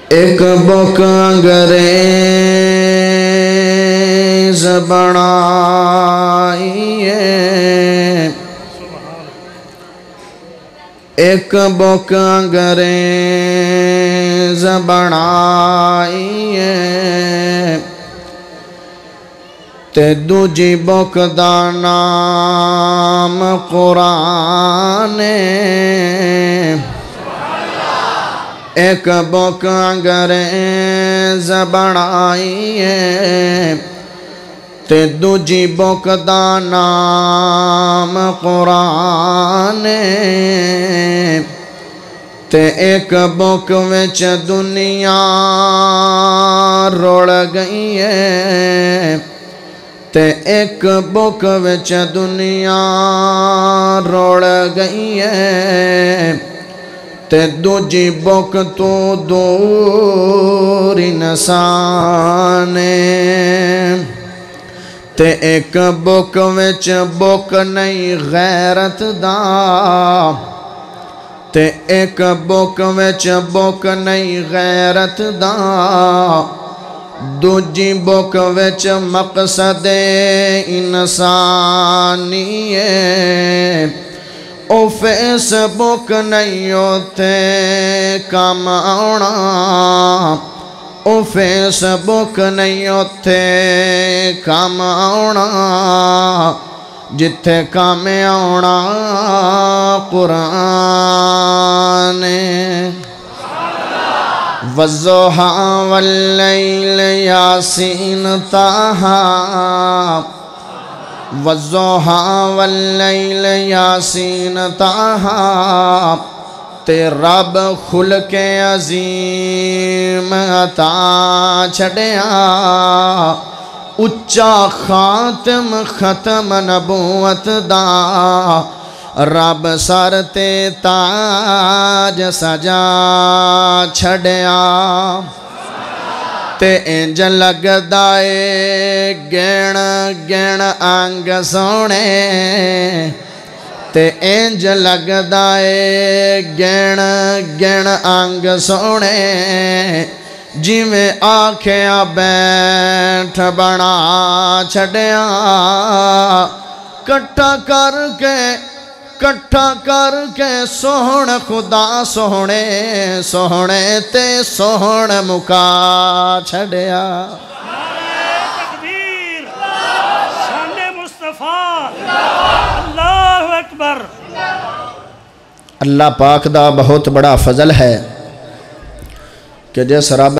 ایک بک انگریز بنائیے، ایک بک انگریز بنائیے، تے دوجی بک دا نام قرآن، ایک بک انگریز بنائیے، تے دوجی بک دا نام قرآن، تے ایک بک وچ دنیا روڑ گئی ہے، تے ایک بک وچ دنیا روڑ گئی ہے، تے دوجی بک تو دور انسان، تے ایک بک وچ بک نہیں غیرت دا، تے ایک بک وچ بک نہیں غیرت دا، دوجی بک وچ مقصد انسانی ہے، او فیس بک نہیں ہوتے کام آنا، او فیس بک نہیں ہوتے کام آنا، جتھے کام آنا قرآن، والضحیٰ واللیل یاسین طٰہٰ، والضحیٰ واللیل یاسین طٰہٰ، تے رب خلق عظیم عطا چھڑیا، اچا خاتم ختم نبوت دا، رب سر تے تاج سجا چھڑیا، تے انج لگدا اے گن گن انگ سونے، تے انج لگدا اے گن گن انگ سونے، جی میں آکھیا بیٹھ بنا چھڑیا، کٹھا کر کے سوہن خدا سوہنے سوہنے تے سوہن مکا چھڑیا۔ تکبیر، شان مصطفیٰ، اللہ اکبر۔ اللہ پاک دا بہت بڑا فضل ہے کہ جس رب